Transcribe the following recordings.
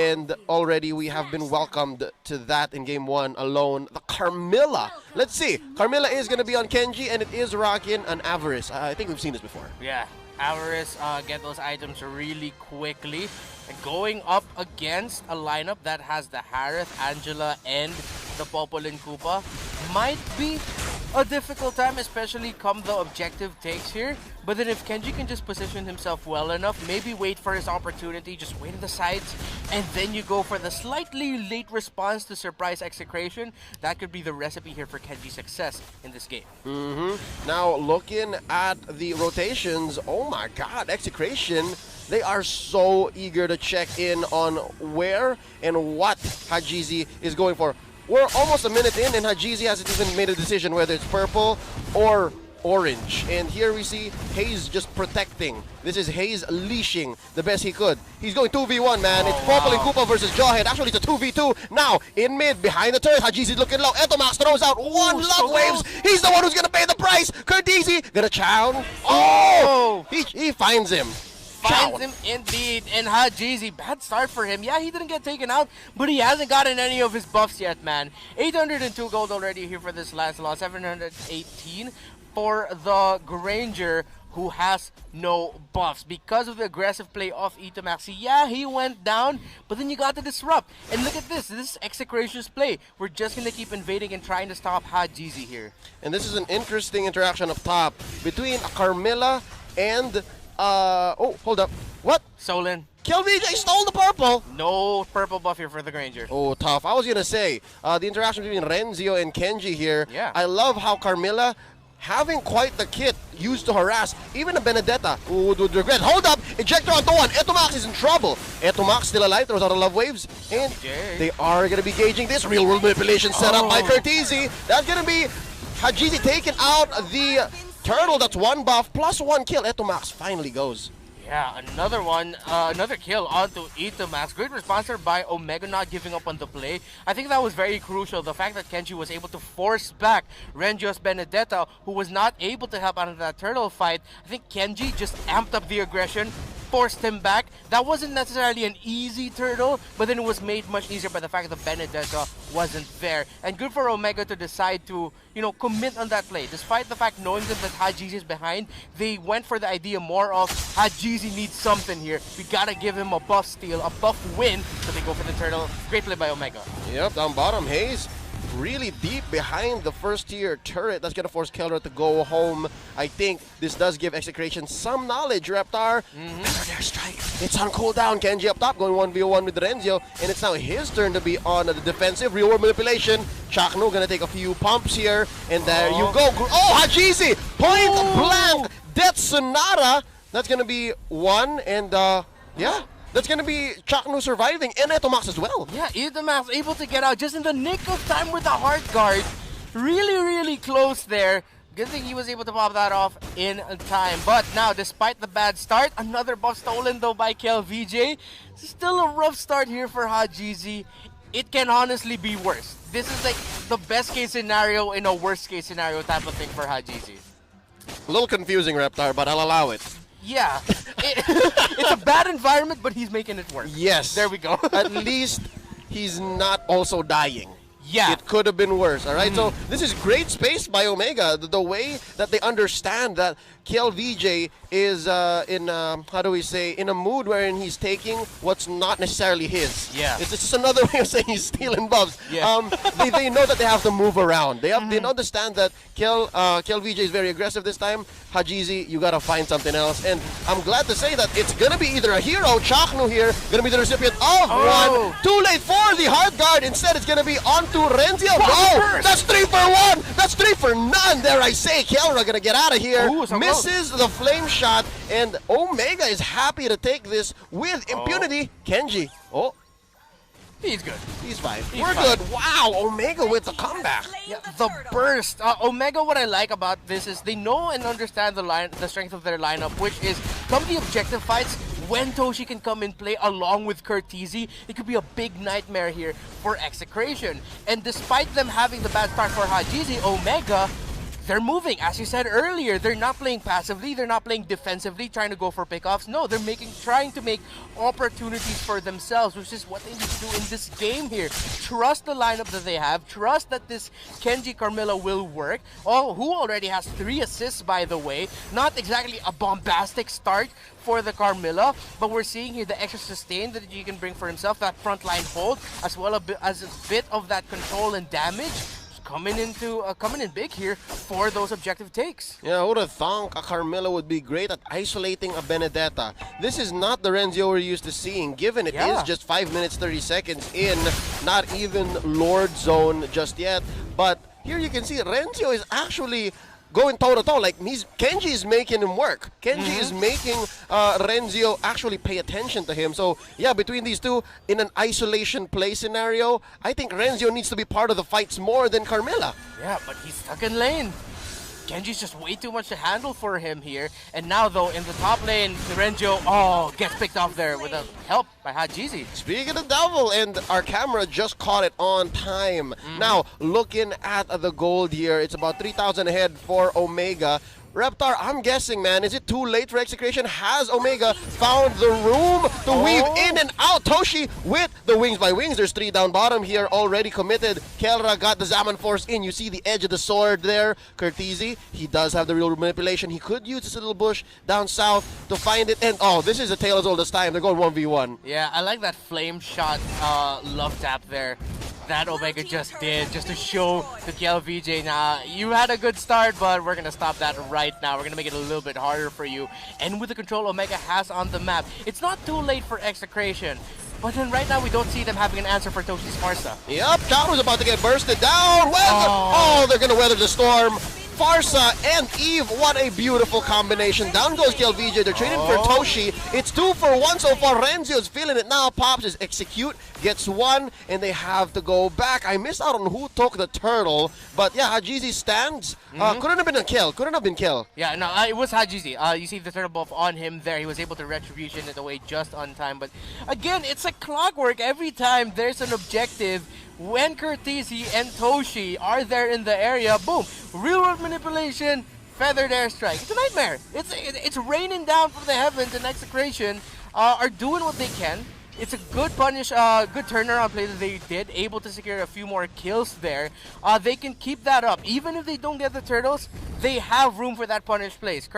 and already we have been welcomed to that in game 1 alone. The Carmilla. Let's see. Carmilla is going to be on Kenji, and it is rocking an Avarice. I think we've seen this before. Yeah, Avarice get those items really quickly. Going up against a lineup that has the Harith, Angela, and the Popolin Koopa might be a difficult time, especially come the objective takes here. But then if Kenji can just position himself well enough, maybe wait for his opportunity, just wait on the sides, and then you go for the slightly late response to surprise execration, that could be the recipe here for Kenji's success in this game. Now, looking at the rotations, oh my god, execration. They are so eager to check in on where and what Hajizi is going for. We're almost a minute in, and Hajizi hasn't even made a decision whether it's purple or orange. And here we see Hayes just protecting. This is Hayes leashing the best he could. He's going 2v1, man. It's Popol and Koopa versus Jawhead. Actually, it's a 2v2. Now, in mid, behind the turret, Hajizi's looking low. Etomax throws out one luck waves. He's the one who's going to pay the price. Kurtizi gonna chow. Oh! He finds him. Finds him indeed, and Hajizi, bad start for him. Yeah, he didn't get taken out, but he hasn't gotten any of his buffs yet, man. 802 gold already here for this last lot, 718 for the Granger, who has no buffs. Because of the aggressive play of Itomaxi, yeah, he went down, but then you got to disrupt. And look at this is Execration's play. We're just going to keep invading and trying to stop Hajizi here. And this is an interesting interaction up top between Carmilla and... oh, hold up. What? Solin. KillVJ stole the purple! No purple buff here for the Granger. Oh, tough. I was gonna say, the interaction between Renzio and Kenji here. Yeah. I love how Carmilla, having quite the kit used to harass even a Benedetta who would regret. Hold up! Ejector onto one. Etomax is in trouble. Etomax still alive, throws out a love waves. And they are gonna be gauging this real world manipulation set up by Kurtizi. That's gonna be Hajizi taking out the turtle. That's one buff plus one kill. Etomax finally goes. Yeah, another one, another kill onto Itomax. Great response there by Omega not giving up on the play. I think that was very crucial. The fact that Kenji was able to force back Renjo's Benedetta, who was not able to help out of that turtle fight. I think Kenji just amped up the aggression, forced him back. That wasn't necessarily an easy turtle, but then it was made much easier by the fact that Benedetta wasn't there. And good for Omega to decide to, you know, commit on that play. Despite the fact knowing that Hajizi is behind, they went for the idea more of Hajizi needs something here. We gotta give him a buff steal, a buff win, so they go for the turtle. Great play by Omega. Yep, down bottom, Hayes really deep behind the first tier turret. That's gonna force Keller to go home. I think this does give Execration some knowledge, Reptar. Their strike. It's on cooldown. Kenji up top going 1v1 with Renzio, and it's now his turn to be on the defensive. Real world manipulation. Chakno gonna take a few pumps here, and there you go. Oh, Hajizi! Point blank! Death Sonata! That's gonna be one, and yeah. That's going to be Chakno surviving, and Etomax as well. Yeah, Itomax able to get out just in the nick of time with the hard guard. Really, really close there. Good thing he was able to pop that off in time. But now, despite the bad start, another buff stolen though by KillVJ. Still a rough start here for Hajizi. It can honestly be worse. This is like the best case scenario in a worst case scenario type of thing for Hajizi. A little confusing, Reptar, but I'll allow it. Yeah, it's a bad environment, but he's making it work. Yes. There we go. At least he's not also dying. Yeah. It could have been worse, all right? So this is great space by Omega. The way that they understand that KillVJ is in, how do we say, in a mood wherein he's taking what's not necessarily his. Yeah. It's just another way of saying he's stealing buffs. Yeah. They know that they have to move around. They understand that KillVJ is very aggressive this time. Hajizi, you gotta find something else. And I'm glad to say that it's gonna be either a hero, Chakno here, gonna be the recipient of one. Too late for the hard guard. Instead, it's gonna be onto Renzio. No, that's 3 for 1. That's 3 for none. Dare I say, Kelra gonna get out of here. Misses the flame shot, and Omega is happy to take this with impunity. Kenji, He's good. He's fine. We're good. Wow, Omega with the comeback. Yeah, the burst. Omega, what I like about this is they know and understand the strength of their lineup, which is come the objective fights, when Toshi can come in play along with Kurtizi, it could be a big nightmare here for Execration. And despite them having the bad start for Hajizi, Omega, they're moving. As you said earlier, they're not playing passively, they're not playing defensively, trying to go for pickoffs. No, they're trying to make opportunities for themselves, which is what they need to do in this game here. Trust the lineup that they have, trust that this Kenji Carmilla will work. Oh, who already has 3 assists, by the way. Not exactly a bombastic start for the Carmilla, but we're seeing here the extra sustain that he can bring for himself, that frontline hold, as well as a bit of that control and damage. Coming in big here for those objective takes. Yeah, who would have thought a Carmilla would be great at isolating a Benedetta? This is not the Renzio we're used to seeing, given it is just 5 minutes 30 seconds in, not even Lord Zone just yet. But here you can see Renzio is actually going toe-to-toe. Like, Kenji is making him work. Kenji is making Renzio actually pay attention to him. So, yeah, between these two, in an isolation play scenario, I think Renzio needs to be part of the fights more than Carmilla. Yeah, but he's stuck in lane. Kenji's just way too much to handle for him here. And now, though, in the top lane, Renjo, gets picked off there with the help by Hajizi. Speaking of the devil, and our camera just caught it on time. Now, looking at the gold here, it's about 3,000 ahead for Omega. Reptar, I'm guessing, man, is it too late for Execration? Has Omega found the room to weave in and out? Toshi with the wings by wings. There's 3 down bottom here, already committed. Kelra got the Zaman Force in. You see the edge of the sword there. Curtizi, he does have the real manipulation. He could use this little bush down south to find it. And, this is a tale as old as time. They're going 1v1. Yeah, I like that flame shot love tap there that Omega just did, just to show to KLVJ, now you had a good start, but we're gonna stop that right now. We're gonna make it a little bit harder for you. And with the control Omega has on the map, it's not too late for Execration. But then right now we don't see them having an answer for Toshi's Farsa. Yep, Charu's about to get bursted down. Well, they're gonna weather the storm. Farsa and Eve, what a beautiful combination. Down goes KLVJ, they're trading for Toshi. It's 2 for 1 so far. Renzio's feeling it now. Pops is execute, gets 1, and they have to go back. I missed out on who took the turtle, but yeah, Hajizi stands. Couldn't have been a kill, couldn't have been kill. Yeah, no, it was Hajizi. You see the turtle buff on him there. He was able to retribution it away just on time. But again, it's like clockwork. Every time there's an objective, when Curtisi and Toshi are there in the area, boom, real world manipulation, feathered airstrike. It's a nightmare. It's raining down from the heavens, and Execration are doing what they can. It's a good punish, good turnaround play that they did, able to secure a few more kills there. They can keep that up. Even if they don't get the turtles, they have room for that punish plays.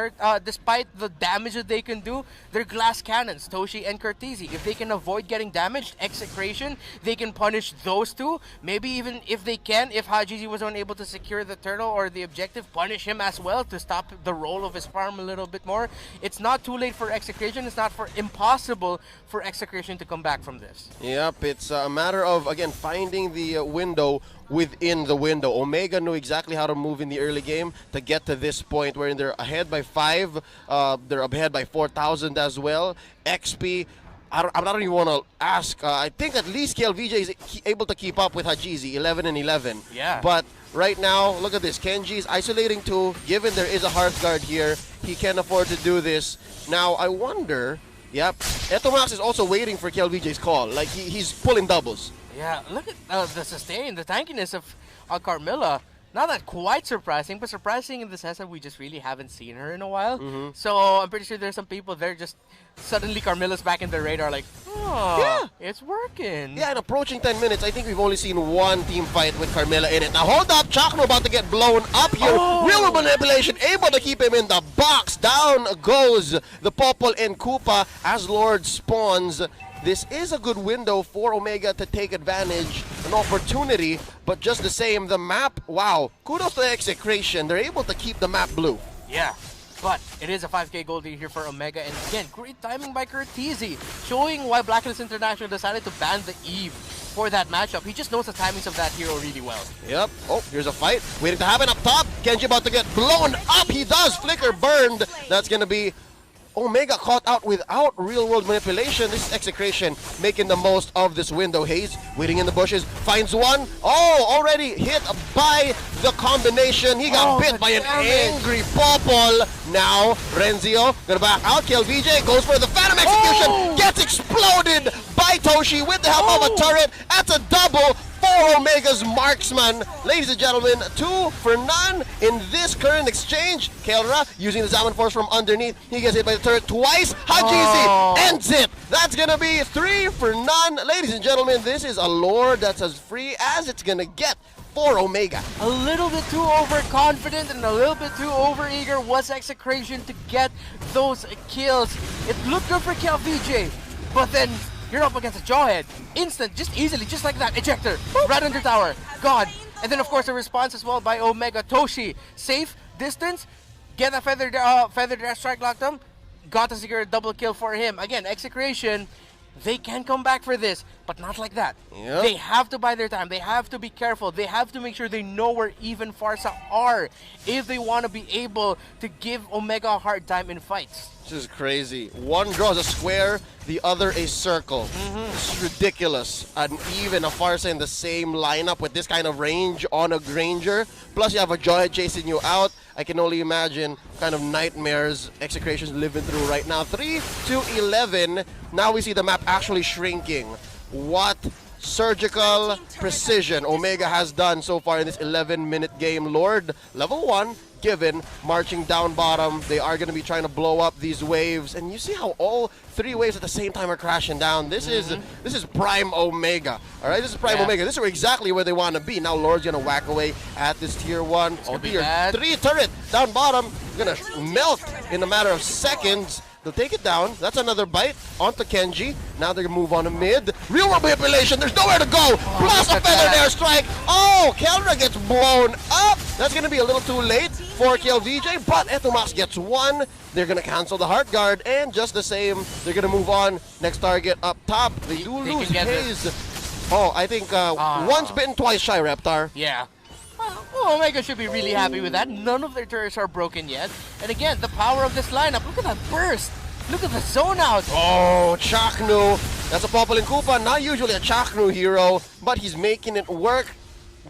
Despite the damage that they can do, they're glass cannons, Toshi and Curtisi. If they can avoid getting damaged, Execration, they can punish those two. Maybe even if they can, if Hajizi was unable to secure the turtle or the objective, punish him as well to stop the roll of his farm a little bit more. It's not too late for Execration. It's not impossible for Execration to come back from this. Yep, it's a matter of, again, finding the window within the window. Omega knew exactly how to move in the early game to get to this point where they're ahead by 5, they're ahead by 4,000 as well. XP, I don't even want to ask. I think at least KLVJ is able to keep up with Hajizi, 11 and 11. Yeah. But right now, look at this. Kenji's isolating 2. Given there is a Hearthguard here, he can afford to do this. Now, I wonder... Yep. Etomax is also waiting for KLVJ's call. Like, he's pulling doubles. Yeah, look at the sustain, the tankiness of Carmilla. Not that quite surprising, but surprising in the sense that we just really haven't seen her in a while. So I'm pretty sure there's some people there just suddenly Carmilla's back in their radar like, oh, yeah, it's working. Yeah, and approaching 10 minutes, I think we've only seen one team fight with Carmilla in it. Now hold up, Chakno about to get blown up here. Real manipulation, able to keep him in the box. Down goes the Popol and Koopa as Lord spawns. This is a good window for Omega to take advantage, an opportunity, but just the same, the map, wow, kudos to Execration. They're able to keep the map blue. Yeah, but it is a 5k gold lead here for Omega, and again, great timing by Curtisi, showing why Blacklist International decided to ban the Eve for that matchup. He just knows the timings of that hero really well. Yep. Oh, here's a fight waiting to happen up top. Kenji about to get blown up. He does. Flicker burned. That's going to be Omega caught out without real-world manipulation. This is Execration making the most of this window. Hayes waiting in the bushes, finds one. Oh, already hit by the combination. He got bit by an angry Popol. Now, Renzio gonna back out. KLVJ goes for the Phantom Execution. Gets exploded by Toshi with the help of a turret. That's a double. for Omega's marksman. Ladies and gentlemen, 2 for none in this current exchange. Kelra using the Zaman Force from underneath. He gets hit by the turret twice. Hajizi ends it. That's going to be 3 for none. Ladies and gentlemen, this is a lore that's as free as it's going to get for Omega. A little bit too overconfident and a little bit too overeager was Execration to get those kills. It looked good for KLVJ, but then you're up against a Jawhead. Instant, just easily, just like that. Ejector, right under tower, gone. And then of course the response as well by Omega. Toshi, safe, distance, get a feathered air strike locked him, got to secure a double kill for him. Again, Execration, they can come back for this, but not like that. Yep. They have to buy their time. They have to be careful. They have to make sure they know where even Farsa are if they want to be able to give Omega a hard time in fights. This is crazy. One draws a square, the other a circle. This is ridiculous. And even a Farsa in the same lineup with this kind of range on a Granger. Plus you have a Jawhead chasing you out. I can only imagine kind of nightmares Execration's living through right now. 3 to 11. Now we see the map actually shrinking. What surgical precision Omega has done so far in this 11-minute game. Lord, level 1, given, marching down bottom. They are going to be trying to blow up these waves. And you see how all 3 waves at the same time are crashing down. This is prime Omega. All right, this is prime Omega. This is exactly where they want to be. Now Lord's going to whack away at this tier 1. Oh dear, 3 turret down bottom. Going to melt in a matter of seconds. They'll take it down. That's another bite onto Kenji. Now they're going to move on to mid. Real world manipulation. There's nowhere to go. Plus a feathered airstrike. Oh, Kelra gets blown up. That's going to be a little too late for KLVJ, but Etomax gets 1. They're going to cancel the heart guard, and just the same, they're going to move on. Next target up top. They do lose Haze. Oh, I think once bitten, twice shy, Reptar. Yeah. Well, Omega should be really happy with that. None of their turrets are broken yet. And again, the power of this lineup. Look at that burst. Look at the zone out. Oh, Chaknu. That's a Poplin Koopa. Not usually a Chaknu hero, but he's making it work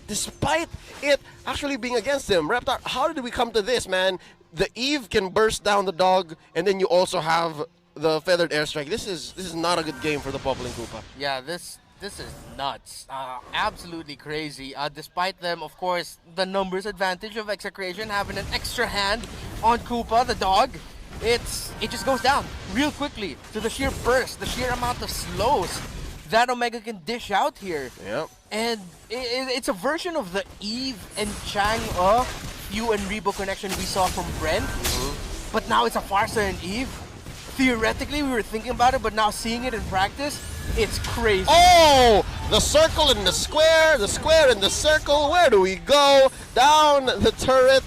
despite it actually being against him. Reptar, how did we come to this, man? The Eve can burst down the dog, and then you also have the feathered airstrike. This is not a good game for the Poplin Koopa. Yeah, this is nuts. Absolutely crazy. Despite them, of course, the numbers advantage of Execration having an extra hand on Koopa, the dog. It just goes down real quickly to the sheer burst, the sheer amount of slows that Omega can dish out here. Yep. And it's a version of the Eve and Chang Yu and Rebo connection we saw from Brent. But now it's a Farsa and Eve. Theoretically, we were thinking about it, but now seeing it in practice, it's crazy. Oh! The circle and the square and the circle. Where do we go? Down the turret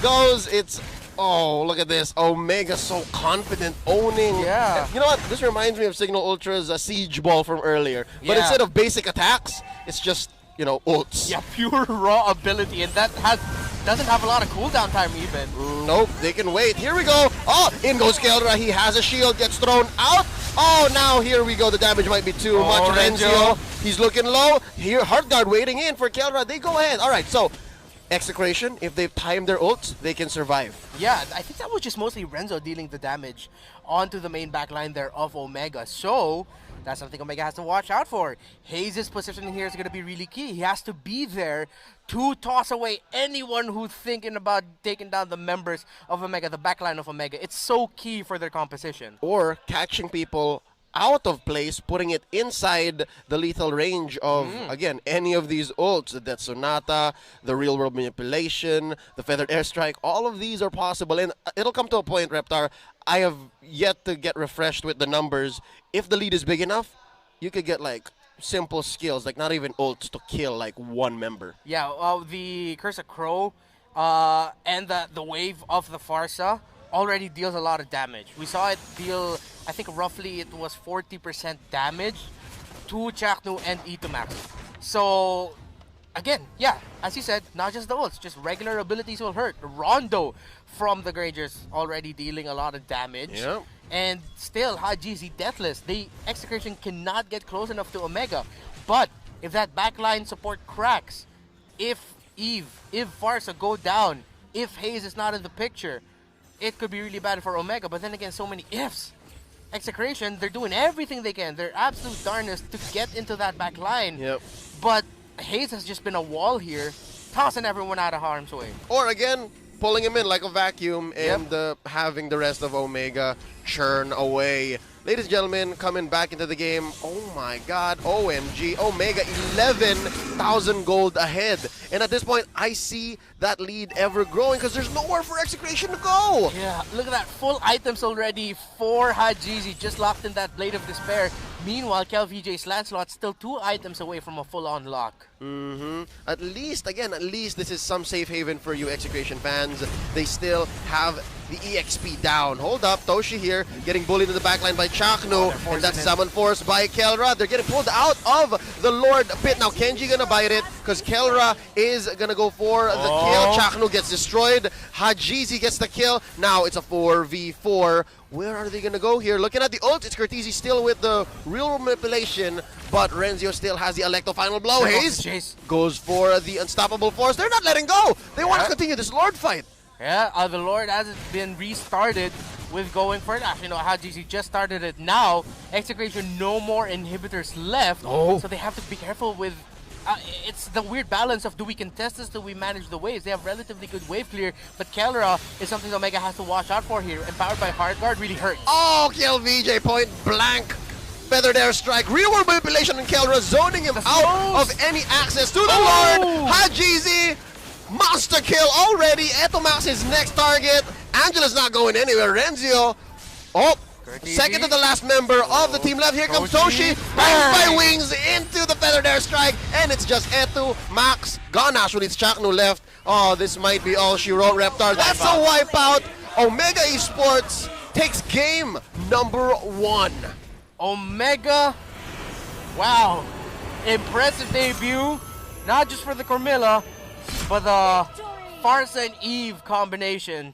goes. It's... Oh, look at this. Omega so confident, owning. Yeah. You know what? This reminds me of Signal Ultra's Siege Ball from earlier. But Yeah. instead of basic attacks, it's just, you know, ults. Yeah, pure raw ability, and that doesn't have a lot of cooldown time even. Nope, they can wait. Here we go. Oh, in goes Kelra. He has a shield, gets thrown out. Oh, now here we go. The damage might be too much. Renzio, he's looking low. Here, Heart Guard waiting in for Kelra. They go ahead. All right, so Execration, if they've timed their ults, they can survive. Yeah, I think that was just mostly Renzo dealing the damage onto the main backline there of Omega. So that's something Omega has to watch out for. Haze's positioning here is going to be really key. He has to be there to toss away anyone who's thinking about taking down the members of Omega, the backline of Omega. It's so key for their composition. Or catching people out of place, putting it inside the lethal range of, again, any of these ults. The Death Sonata, the Real World Manipulation, the Feathered Airstrike, all of these are possible. And it'll come to a point, Reptar, I have yet to get refreshed with the numbers. If the lead is big enough, you could get like simple skills, like not even ults to kill like one member. Yeah, the Curse of Crow and the Wave of the Farsa already deals a lot of damage. We saw it deal, I think roughly it was 40% damage to Chaknu and Itomax. So, again, yeah, as you said, not just the ults, just regular abilities will hurt. Rondo from the Grangers already dealing a lot of damage. Yep. And still, Hajizi Deathless. The Execration cannot get close enough to Omega. But if that backline support cracks, if Eve, if Farsa go down, if Haze is not in the picture, it could be really bad for Omega. But then again, so many ifs. Execration, they're doing everything they can. They're absolute darnest to get into that back line. Yep. But Hayes has just been a wall here, tossing everyone out of harm's way. Or again, pulling him in like a vacuum and having the rest of Omega churn away. Ladies and gentlemen, coming back into the game. Oh my god, OMG. Omega 11,000 gold ahead. And at this point, I see that lead ever growing because there's nowhere for Execration to go. Yeah, look at that. Full items already for Hajizi, just locked in that Blade of Despair. Meanwhile, KelVJ's Lancelot still 2 items away from a full unlock. At least this is some safe haven for you Execration fans. They still have the EXP down. Hold up, Toshi here getting bullied in the backline by Chakno, and that's summon force by Kelra. They're getting pulled out of the Lord Pit. Now Kenji gonna bite it because Kelra is gonna go for the kill. Chakno gets destroyed. Hajizi gets the kill. Now it's a 4v4. Where are they gonna go here? Looking at the ult, it's Cortese still with the real manipulation, but Renzio still has the Electo final blow. Hayes goes for the unstoppable force. They're not letting go. They want to continue this Lord fight. Yeah, the Lord hasn't been restarted with going for it. Actually, no, Hajizi just started it now. Execration, no more inhibitors left, so they have to be careful with... it's the weird balance of do we contest this, do we manage the waves? They have relatively good wave clear, but Kelra is something Omega has to watch out for here. Empowered by Hard Guard really hurts. Oh, KelVJ point blank. Feathered airstrike, real world manipulation, and Kelra zoning him out of any access to the Lord. Hajizi, monster kill already. Etomax is next target. Angela's not going anywhere. Renzio, second to the last member of the team left. Here comes Toshi, bangs by wings into the feathered airstrike, and it's just Etu, Max, gone actually. It's Chakno left. Oh, this might be all she wrote, Reptar. That's a wipeout. Omega Esports takes game number 1. Omega, wow, impressive debut, not just for the Carmilla, but the Farsa and Eve combination.